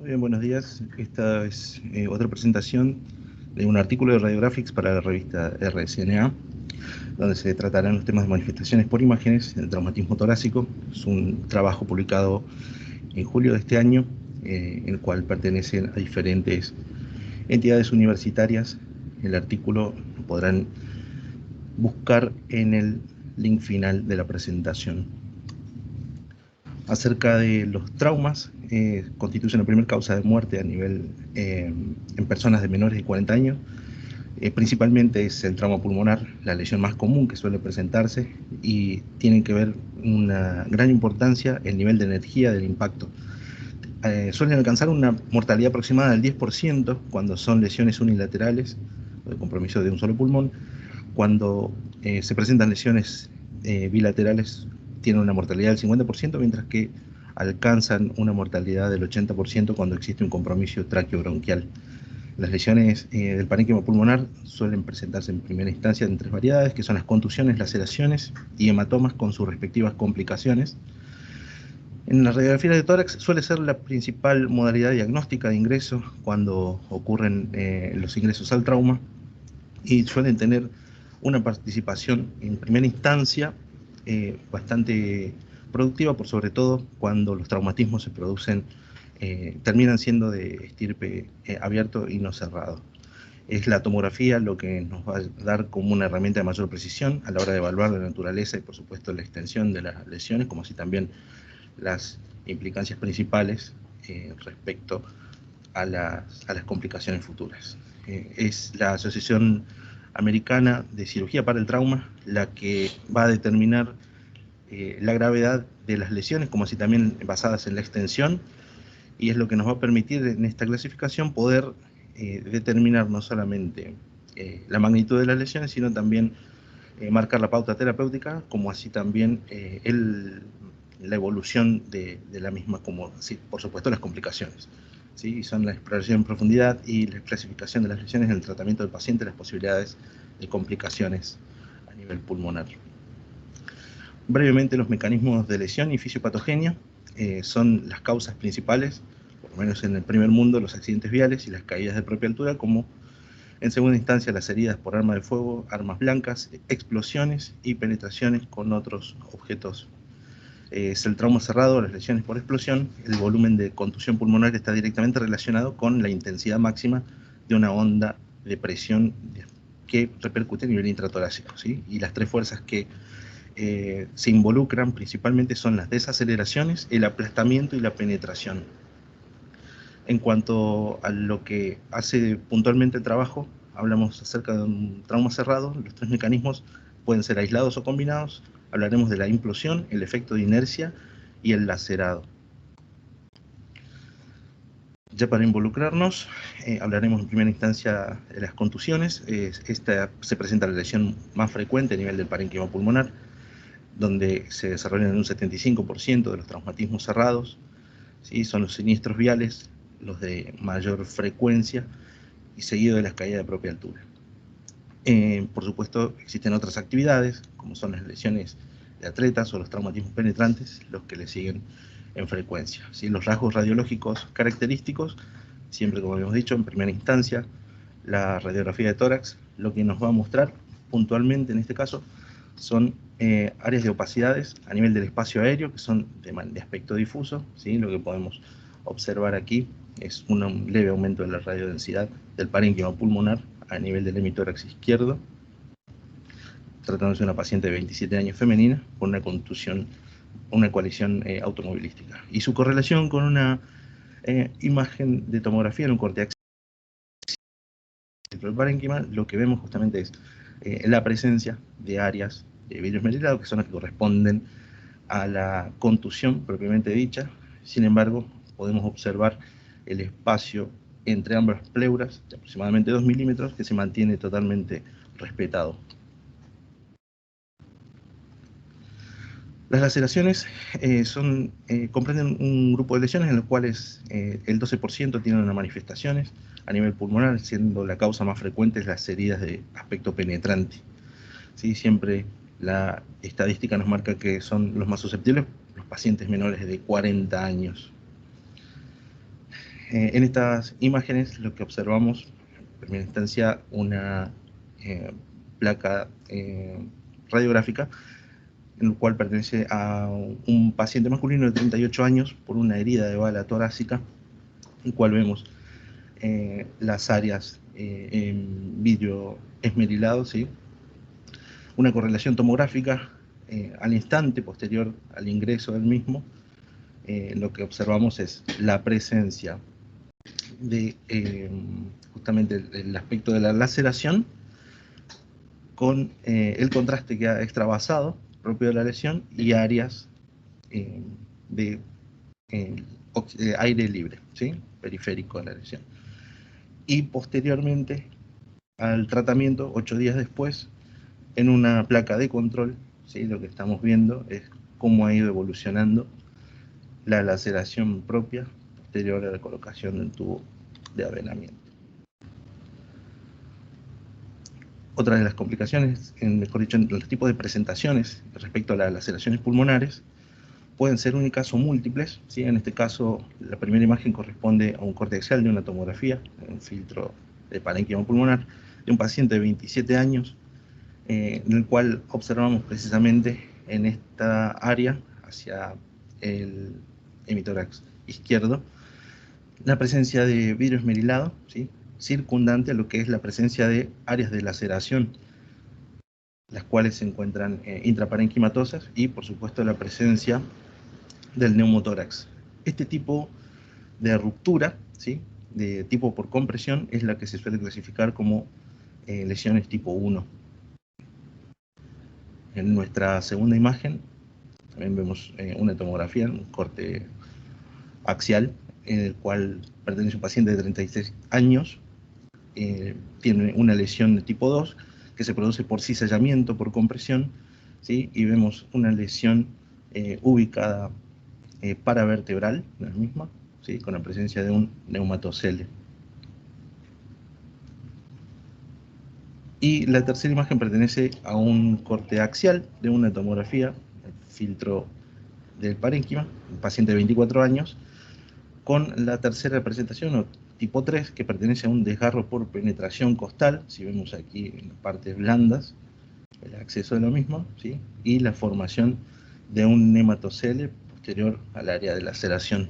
Bien, buenos días. Esta es otra presentación de un artículo de Radiographics para la revista RSNA, donde se tratarán los temas de manifestaciones por imágenes del traumatismo torácico. Es un trabajo publicado en julio de este año, en el cual pertenecen a diferentes entidades universitarias. El artículo lo podrán buscar en el link final de la presentación. Acerca de los traumas, constituyen la primera causa de muerte a nivel en personas de menores de 40 años. Principalmente es el trauma pulmonar, la lesión más común que suele presentarse, y tienen que ver una gran importancia el nivel de energía del impacto. Suelen alcanzar una mortalidad aproximada del 10% cuando son lesiones unilaterales o de compromiso de un solo pulmón. Cuando se presentan lesiones bilaterales, tienen una mortalidad del 50%, mientras que alcanzan una mortalidad del 80% cuando existe un compromiso traqueobronquial. Las lesiones del parénquima pulmonar suelen presentarse en primera instancia en tres variedades, que son las contusiones, laceraciones y hematomas con sus respectivas complicaciones. En la radiografía de tórax suele ser la principal modalidad diagnóstica de ingreso cuando ocurren los ingresos al trauma, y suelen tener una participación en primera instancia bastante productiva, por sobre todo cuando los traumatismos se producen, terminan siendo de estirpe abierto y no cerrado. Es la tomografía lo que nos va a dar como una herramienta de mayor precisión a la hora de evaluar la naturaleza y, por supuesto, la extensión de las lesiones, como así también las implicancias principales respecto a las complicaciones futuras. Es la Asociación Americana de Cirugía para el Trauma la que va a determinar la gravedad de las lesiones, como así también basadas en la extensión, y es lo que nos va a permitir en esta clasificación poder determinar no solamente la magnitud de las lesiones, sino también marcar la pauta terapéutica, como así también la evolución de la misma, como sí, por supuesto las complicaciones. ¿Sí? Son la exploración en profundidad y la clasificación de las lesiones en el tratamiento del paciente, las posibilidades de complicaciones a nivel pulmonar. Brevemente, los mecanismos de lesión y fisiopatogenia son las causas principales, por lo menos en el primer mundo, los accidentes viales y las caídas de propia altura, como en segunda instancia las heridas por arma de fuego, armas blancas, explosiones y penetraciones con otros objetos. Es el trauma cerrado, las lesiones por explosión. El volumen de contusión pulmonar está directamente relacionado con la intensidad máxima de una onda de presión que repercute a nivel intratorácico, ¿sí? Y las tres fuerzas que se involucran principalmente son las desaceleraciones, el aplastamiento y la penetración. En cuanto a lo que hace puntualmente el trabajo, hablamos acerca de un trauma cerrado. Los tres mecanismos pueden ser aislados o combinados. Hablaremos de la implosión, el efecto de inercia y el lacerado. Ya para involucrarnos, hablaremos en primera instancia de las contusiones. Esta se presenta la lesión más frecuente a nivel del parénquima pulmonar, donde se desarrollan en un 75% de los traumatismos cerrados. ¿Sí? Son los siniestros viales los de mayor frecuencia, y seguido de las caídas de propia altura. Por supuesto, existen otras actividades, como son las lesiones de atletas o los traumatismos penetrantes, los que le siguen en frecuencia. ¿Sí? Los rasgos radiológicos característicos, siempre como habíamos dicho, en primera instancia, la radiografía de tórax, lo que nos va a mostrar puntualmente en este caso son áreas de opacidades a nivel del espacio aéreo, que son de aspecto difuso. ¿Sí? Lo que podemos observar aquí es un leve aumento de la radiodensidad del parénquima pulmonar a nivel del hemitórax izquierdo, tratándose de una paciente de 27 años femenina con una contusión, una coalición automovilística. Y su correlación con una imagen de tomografía en un corte axial del parénquima, lo que vemos justamente es la presencia de áreas de vidrio esmerilado, que son las que corresponden a la contusión propiamente dicha. Sin embargo, podemos observar el espacio entre ambas pleuras de aproximadamente 2 milímetros, que se mantiene totalmente respetado. Las laceraciones comprenden un grupo de lesiones en los cuales el 12% tienen unas manifestaciones a nivel pulmonar, siendo la causa más frecuente las heridas de aspecto penetrante. ¿Sí? Siempre la estadística nos marca que son los más susceptibles los pacientes menores de 40 años. En estas imágenes lo que observamos, en primera instancia, una placa radiográfica, en el cual pertenece a un paciente masculino de 38 años por una herida de bala torácica, en el cual vemos las áreas en vidrio esmerilado, ¿sí? Una correlación tomográfica al instante posterior al ingreso del mismo. Lo que observamos es la presencia de justamente el aspecto de la laceración con el contraste que ha extravasado propio de la lesión y áreas de aire libre, ¿sí? Periférico de la lesión. Y posteriormente al tratamiento, 8 días después, en una placa de control, ¿sí? Lo que estamos viendo es cómo ha ido evolucionando la laceración propia posterior a la colocación del tubo de avenamiento. Otra de las complicaciones, mejor dicho, en los tipos de presentaciones respecto a las laceraciones pulmonares, pueden ser únicas o múltiples, ¿sí? En este caso, la primera imagen corresponde a un corte axial de una tomografía, un filtro de parénquima pulmonar, de un paciente de 27 años, en el cual observamos precisamente en esta área, hacia el hemitórax izquierdo, la presencia de vidrio esmerilado, ¿sí? Circundante a lo que es la presencia de áreas de laceración, las cuales se encuentran intraparenquimatosas, y por supuesto la presencia del neumotórax. Este tipo de ruptura, ¿sí? De tipo por compresión, es la que se suele clasificar como lesiones tipo 1. En nuestra segunda imagen también vemos una tomografía, un corte axial, en el cual pertenece un paciente de 36 años, tiene una lesión de tipo 2 que se produce por cizallamiento, por compresión, ¿sí? Y vemos una lesión ubicada paravertebral, la misma, ¿sí? Con la presencia de un neumatocele. Y la tercera imagen pertenece a un corte axial de una tomografía, el filtro del parénquima, un paciente de 24 años, con la tercera presentación, o tipo 3, que pertenece a un desgarro por penetración costal, si vemos aquí en las partes blandas, el acceso de lo mismo, ¿sí? Y la formación de un nematocele posterior al área de laceración.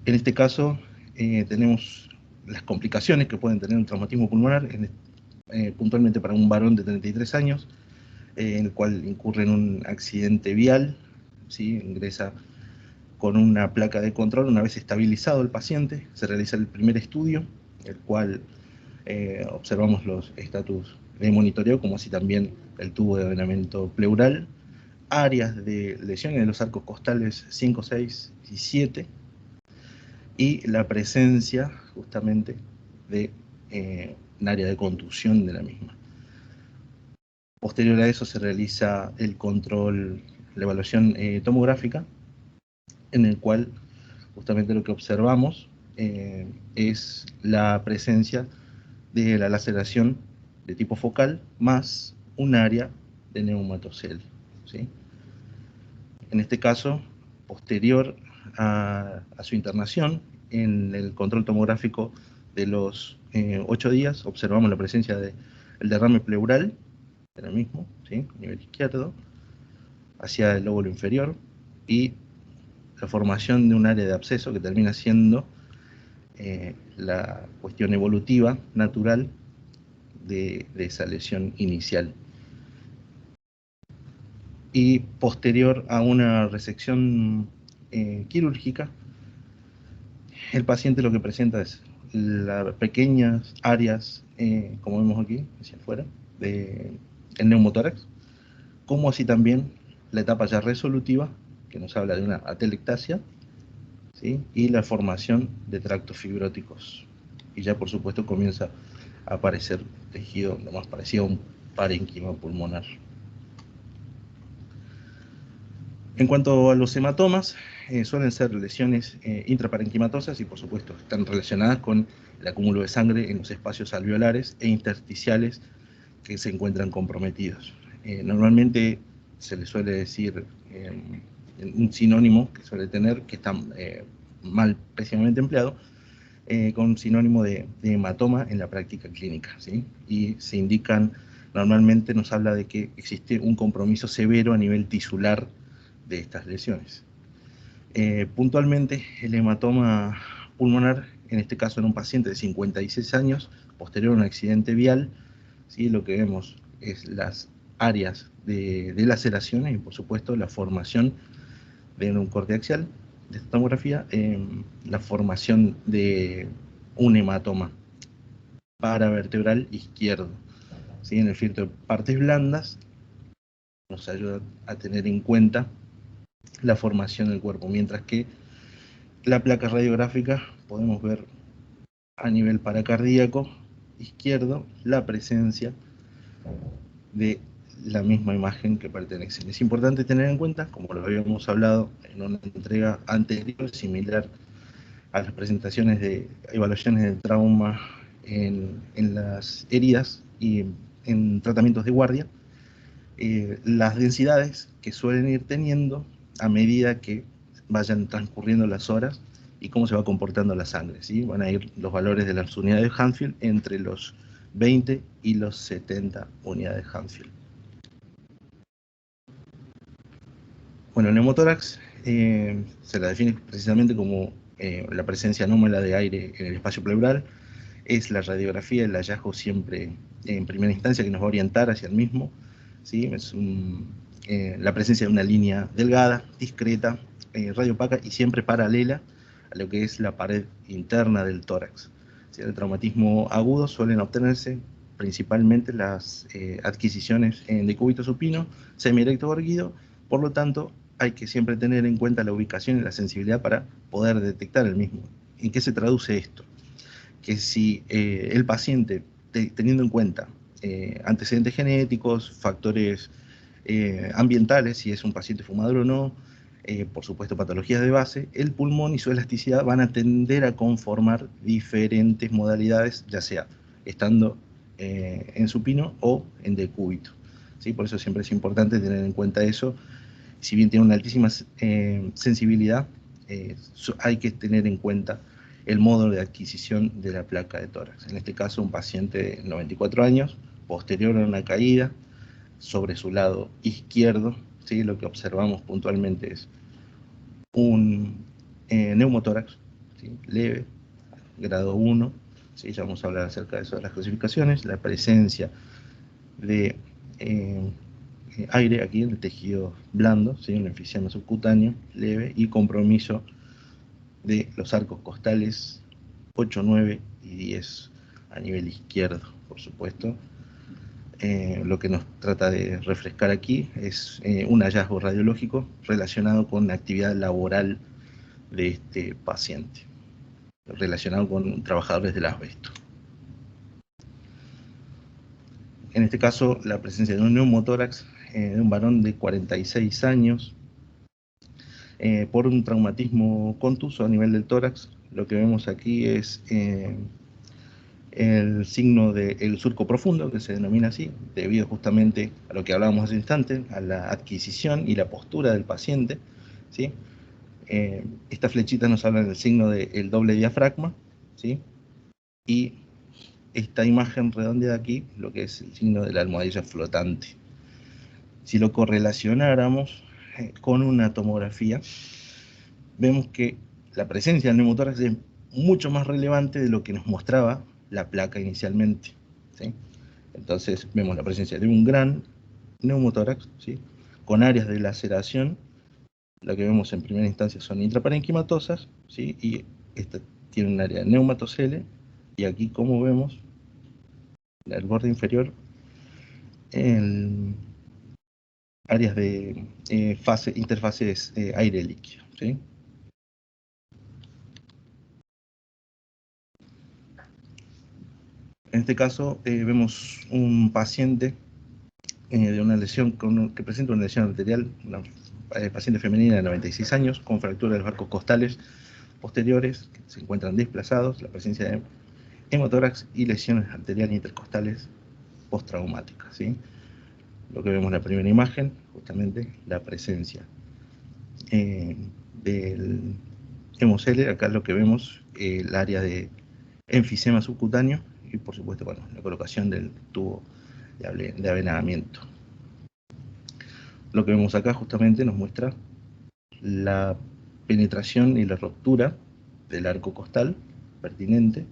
En este caso, tenemos las complicaciones que pueden tener un traumatismo pulmonar, puntualmente para un varón de 33 años, en el cual incurre en un accidente vial, ¿sí? Ingresa con una placa de control. Una vez estabilizado el paciente, se realiza el primer estudio, el cual observamos los estatus de monitoreo, como así también el tubo de avenamiento pleural, áreas de lesiones de los arcos costales 5, 6 y 7, y la presencia justamente de un área de contusión de la misma. Posterior a eso se realiza el control, la evaluación tomográfica, en el cual justamente lo que observamos es la presencia de la laceración de tipo focal más un área de neumatocele, ¿sí? En este caso, posterior a su internación, en el control tomográfico de los 8 días, observamos la presencia del derrame pleural, del mismo, ¿sí? A nivel izquierdo, hacia el lóbulo inferior, y la formación de un área de absceso que termina siendo la cuestión evolutiva natural de esa lesión inicial. Y posterior a una resección quirúrgica, el paciente lo que presenta es las pequeñas áreas, como vemos aquí, hacia afuera, del neumotórax, como así también la etapa ya resolutiva, que nos habla de una atelectasia, ¿sí? Y la formación de tractos fibróticos. Y ya por supuesto comienza a aparecer tejido lo más parecido a un parénquima pulmonar. En cuanto a los hematomas, suelen ser lesiones intraparenquimatosas y por supuesto están relacionadas con el acúmulo de sangre en los espacios alveolares e intersticiales que se encuentran comprometidos. Normalmente se le suele decir un sinónimo que suele tener, que está mal, pésimamente empleado, con sinónimo de hematoma en la práctica clínica, ¿sí? Y se indican, normalmente nos habla de que existe un compromiso severo a nivel tisular de estas lesiones. Puntualmente, el hematoma pulmonar, en este caso en un paciente de 56 años, posterior a un accidente vial, ¿sí? Lo que vemos es las áreas de laceraciones y, por supuesto, la formación de un corte axial de esta tomografía, la formación de un hematoma paravertebral izquierdo, ¿sí? En el filtro de partes blandas nos ayuda a tener en cuenta la formación del cuerpo, mientras que la placa radiográfica podemos ver a nivel paracardíaco izquierdo la presencia de la misma imagen que pertenecen. Es importante tener en cuenta, como lo habíamos hablado en una entrega anterior, similar a las presentaciones de evaluaciones del trauma en las heridas y en tratamientos de guardia, las densidades que suelen ir teniendo a medida que vayan transcurriendo las horas y cómo se va comportando la sangre, ¿sí? Van a ir los valores de las unidades de Hadfield entre los 20 y los 70 unidades de Hadfield. Bueno, el neumotórax se la define precisamente como la presencia anómala de aire en el espacio pleural. Es la radiografía, el hallazgo siempre en primera instancia que nos va a orientar hacia el mismo, ¿sí? Es la presencia de una línea delgada, discreta, radiopaca y siempre paralela a lo que es la pared interna del tórax. ¿Sí? El traumatismo agudo suelen obtenerse principalmente las adquisiciones en decúbito supino, semierecto o erguido, por lo tanto hay que siempre tener en cuenta la ubicación y la sensibilidad para poder detectar el mismo. ¿En qué se traduce esto? Que si el paciente, teniendo en cuenta antecedentes genéticos, factores ambientales, si es un paciente fumador o no, por supuesto patologías de base, el pulmón y su elasticidad van a tender a conformar diferentes modalidades, ya sea estando en supino o en decúbito. ¿Sí? Por eso siempre es importante tener en cuenta eso. Si bien tiene una altísima sensibilidad, hay que tener en cuenta el modo de adquisición de la placa de tórax. En este caso, un paciente de 94 años, posterior a una caída, sobre su lado izquierdo, ¿sí? Lo que observamos puntualmente es un neumotórax, ¿sí? Leve, grado 1, ¿sí? Ya vamos a hablar acerca de eso, de las clasificaciones, la presencia de aire aquí en el tejido blando, ¿sí? Un enfisema subcutáneo leve y compromiso de los arcos costales 8, 9 y 10 a nivel izquierdo, por supuesto. Lo que nos trata de refrescar aquí es un hallazgo radiológico relacionado con la actividad laboral de este paciente, relacionado con trabajadores del asbesto. En este caso, la presencia de un neumotórax de un varón de 46 años por un traumatismo contuso a nivel del tórax. Lo que vemos aquí es el signo del surco profundo, que se denomina así, debido justamente a lo que hablábamos hace un instante, a la adquisición y la postura del paciente, ¿sí? Estas flechitas nos hablan del signo del doble diafragma, ¿sí? Y esta imagen redondeada aquí, lo que es el signo de la almohadilla flotante. Si lo correlacionáramos con una tomografía, vemos que la presencia del neumotórax es mucho más relevante de lo que nos mostraba la placa inicialmente, ¿sí? Entonces vemos la presencia de un gran neumotórax, ¿sí? Con áreas de laceración. Lo que vemos en primera instancia son intraparenquimatosas, ¿sí? Y esta tiene un área de neumatocele, y aquí, como vemos, en el borde inferior, en áreas de interfaces aire-líquido, ¿sí? En este caso vemos un paciente de una lesión que presenta una lesión arterial, una paciente femenina de 96 años con fractura de los arcos costales posteriores que se encuentran desplazados, la presencia de hemotórax y lesiones arteriales intercostales postraumáticas, ¿sí? Lo que vemos en la primera imagen, justamente la presencia del hemocele. Acá lo que vemos, el área de enfisema subcutáneo y por supuesto, bueno, la colocación del tubo de avenadamiento. Lo que vemos acá justamente nos muestra la penetración y la ruptura del arco costal pertinente,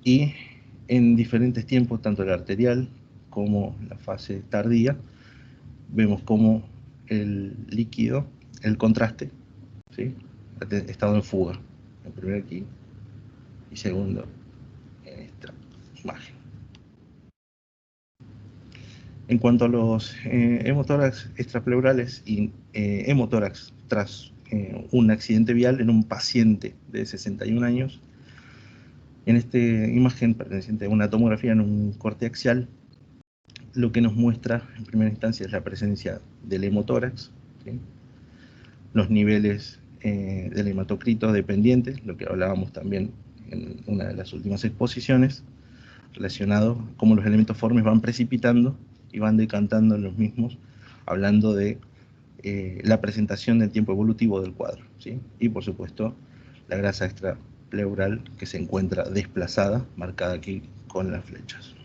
y en diferentes tiempos, tanto el arterial como la fase tardía, vemos como el líquido, el contraste, ¿sí?, ha estado en fuga, el primero aquí y segundo en esta imagen. En cuanto a los hemotórax extrapleurales y hemotórax tras un accidente vial en un paciente de 61 años, en esta imagen perteneciente a una tomografía en un corte axial, lo que nos muestra en primera instancia es la presencia del hemotórax, ¿sí?, los niveles del hematocrito dependientes, lo que hablábamos también en una de las últimas exposiciones, relacionado a cómo los elementos formes van precipitando y van decantando en los mismos, hablando de la presentación del tiempo evolutivo del cuadro, ¿sí? Y por supuesto la grasa extrapleural que se encuentra desplazada, marcada aquí con las flechas.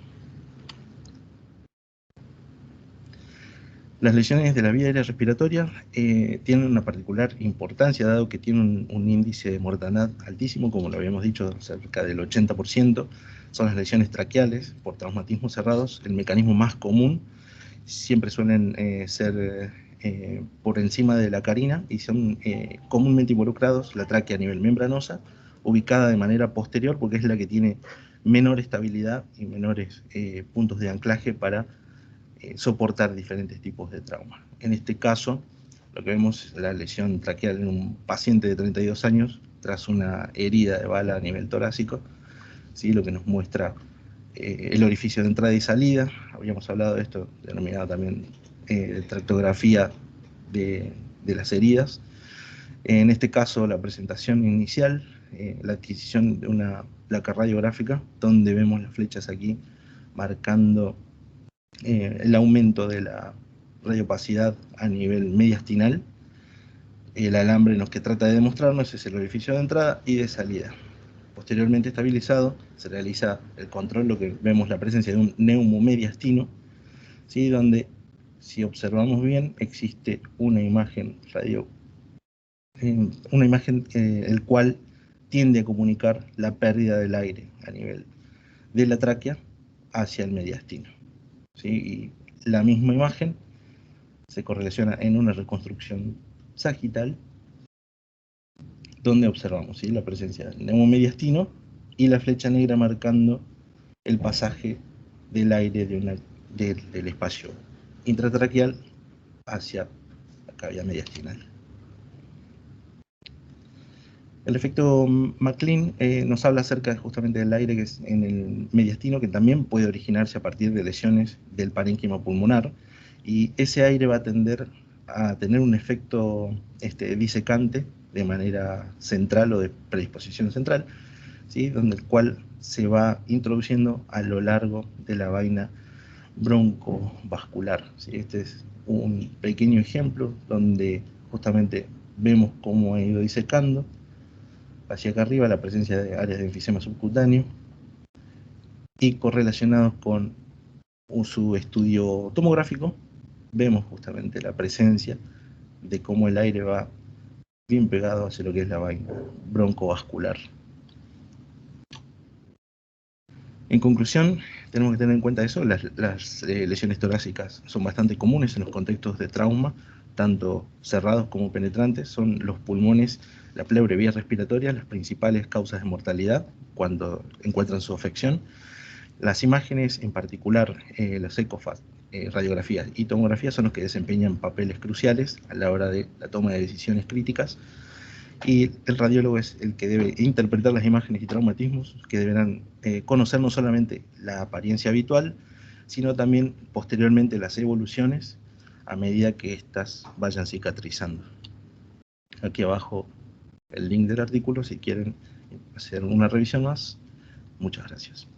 Las lesiones de la vía aérea respiratoria tienen una particular importancia, dado que tienen un índice de mortandad altísimo, como lo habíamos dicho, cerca del 80%. Son las lesiones traqueales por traumatismos cerrados. El mecanismo más común siempre suelen ser por encima de la carina, y son comúnmente involucrados la tráquea a nivel membranosa, ubicada de manera posterior porque es la que tiene menor estabilidad y menores puntos de anclaje para soportar diferentes tipos de trauma. En este caso, lo que vemos es la lesión traqueal en un paciente de 32 años tras una herida de bala a nivel torácico, ¿sí?, lo que nos muestra el orificio de entrada y salida. Habíamos hablado de esto, denominado también tractografía de las heridas. En este caso, la presentación inicial, la adquisición de una placa radiográfica, donde vemos las flechas aquí marcando el aumento de la radiopacidad a nivel mediastinal. El alambre en lo que trata de demostrarnos es el orificio de entrada y de salida. Posteriormente estabilizado, se realiza el control, lo que vemos la presencia de un neumomediastino, ¿sí?, donde, si observamos bien, existe una imagen el cual tiende a comunicar la pérdida del aire a nivel de la tráquea hacia el mediastino, ¿sí? Y la misma imagen se correlaciona en una reconstrucción sagital, donde observamos, ¿sí?, la presencia del neumomediastino y la flecha negra marcando el pasaje del aire del espacio intratraqueal hacia la cavidad mediastinal. El efecto MacLean nos habla acerca justamente del aire que es en el mediastino, que también puede originarse a partir de lesiones del parénquima pulmonar, y ese aire va a tender a tener un efecto disecante de manera central o de predisposición central, ¿sí?, donde el cual se va introduciendo a lo largo de la vaina broncovascular, ¿sí? Este es un pequeño ejemplo donde justamente vemos cómo ha ido disecando hacia acá arriba la presencia de áreas de enfisema subcutáneo, y correlacionados con su estudio tomográfico vemos justamente la presencia de cómo el aire va bien pegado hacia lo que es la vaina broncovascular. En conclusión, tenemos que tener en cuenta eso. Las lesiones torácicas son bastante comunes en los contextos de trauma, tanto cerrados como penetrantes. Son los pulmones, la pleura y vías respiratorias las principales causas de mortalidad cuando encuentran su afección. Las imágenes, en particular las ECOFAS, radiografías y tomografías, son los que desempeñan papeles cruciales a la hora de la toma de decisiones críticas, y el radiólogo es el que debe interpretar las imágenes y traumatismos, que deberán conocer no solamente la apariencia habitual, sino también posteriormente las evoluciones a medida que éstas vayan cicatrizando. Aquí abajo el link del artículo si quieren hacer una revisión más. Muchas gracias.